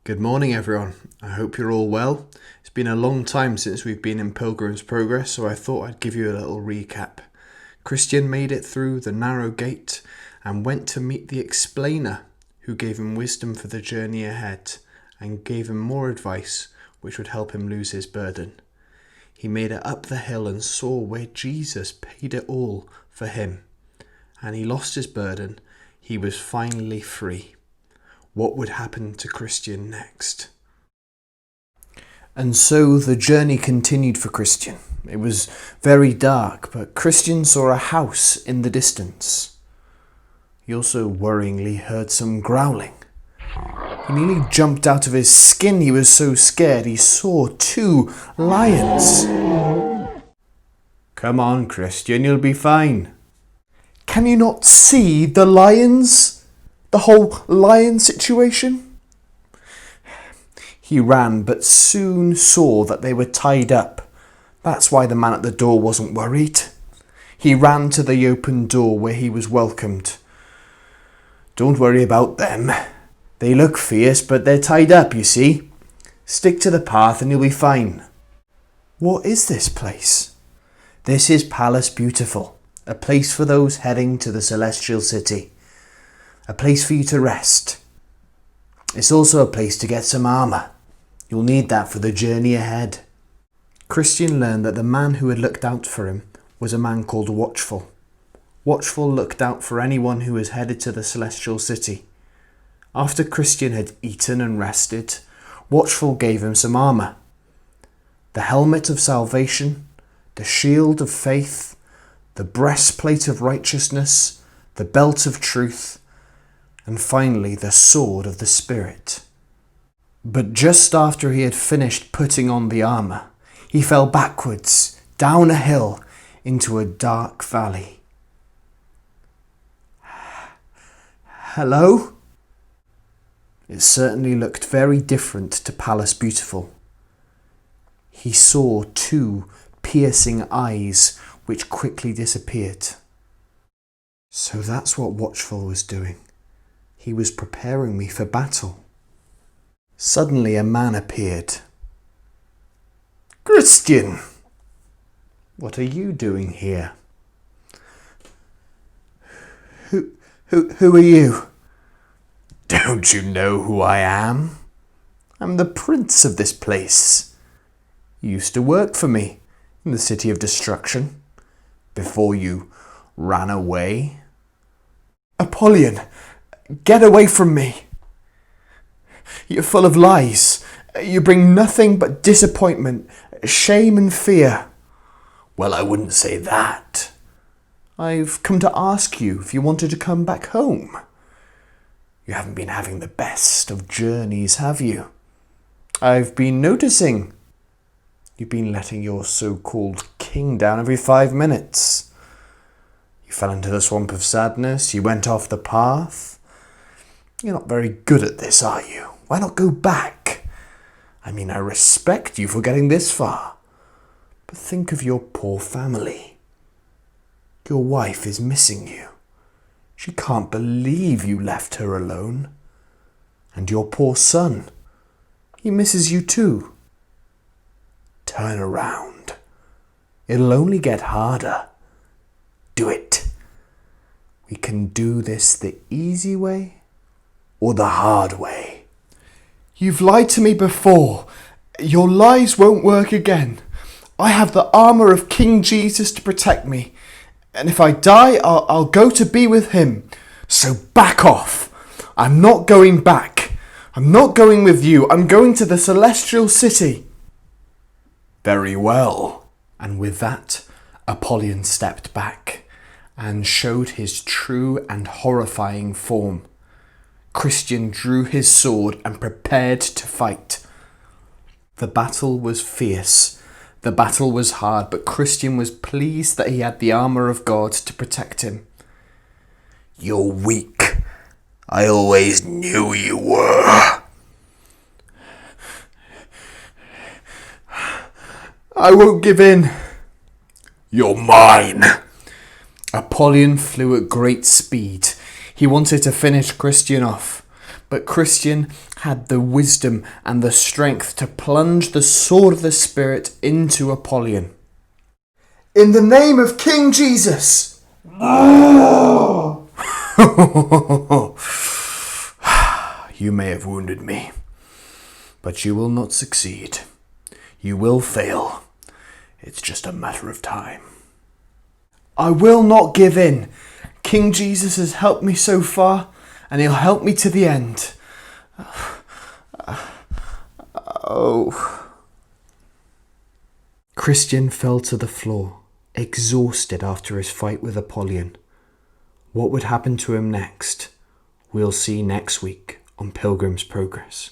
Good morning, everyone. I hope you're all well. It's been a long time since we've been in Pilgrim's Progress, so I thought I'd give you a little recap. Christian made it through the narrow gate and went to meet the explainer, who gave him wisdom for the journey ahead and gave him more advice which would help him lose his burden. He made it up the hill and saw where Jesus paid it all for him, and he lost his burden. He was finally free. What would happen to Christian next? And so the journey continued for Christian. It was very dark, but Christian saw a house in the distance. He also worryingly heard some growling. He nearly jumped out of his skin. He was so scared. He saw 2 lions. Come on, Christian, you'll be fine. Can you not see the lions? The whole lion situation? He ran, but soon saw that they were tied up. That's why the man at the door wasn't worried. He ran to the open door where he was welcomed. Don't worry about them. They look fierce, but they're tied up, you see. Stick to the path and you'll be fine. What is this place? This is Palace Beautiful, a place for those heading to the Celestial City. A place for you to rest. It's also a place to get some armour. You'll need that for the journey ahead. Christian learned that the man who had looked out for him was a man called Watchful. Watchful looked out for anyone who was headed to the Celestial City. After Christian had eaten and rested, Watchful gave him some armour. The helmet of salvation, the shield of faith, the breastplate of righteousness, the belt of truth, and finally the sword of the Spirit. But just after he had finished putting on the armour, he fell backwards, down a hill, into a dark valley. Hello? It certainly looked very different to Palace Beautiful. He saw 2 piercing eyes which quickly disappeared. So that's what Watchful was doing. He was preparing me for battle. Suddenly a man appeared. Christian! What are you doing here? Who are you? Don't you know who I am? I'm the prince of this place. You used to work for me in the City of Destruction before you ran away. Apollyon! Get away from me! You're full of lies. You bring nothing but disappointment, shame and fear. Well, I wouldn't say that. I've come to ask you if you wanted to come back home. You haven't been having the best of journeys, have you? I've been noticing. You've been letting your so-called king down every 5 minutes. You fell into the swamp of sadness. You went off the path. You're not very good at this, are you? Why not go back? I mean, I respect you for getting this far. But think of your poor family. Your wife is missing you. She can't believe you left her alone. And your poor son. He misses you too. Turn around. It'll only get harder. Do it. We can do this the easy way or the hard way. You've lied to me before. Your lies won't work again. I have the armour of King Jesus to protect me. And if I die, I'll go to be with him. So back off. I'm not going back. I'm not going with you. I'm going to the Celestial City. Very well. And with that, Apollyon stepped back and showed his true and horrifying form. Christian drew his sword and prepared to fight. The battle was fierce. The battle was hard, but Christian was pleased that he had the armour of God to protect him. You're weak. I always knew you were. I won't give in. You're mine. Apollyon flew at great speed. He wanted to finish Christian off, But Christian had the wisdom and the strength to plunge the sword of the Spirit into Apollyon. In the name of King Jesus! You may have wounded me, but you will not succeed. You will fail. It's just a matter of time. I will not give in. King Jesus has helped me so far, and he'll help me to the end. Oh. Christian fell to the floor, exhausted after his fight with Apollyon. What would happen to him next? We'll see next week on Pilgrim's Progress.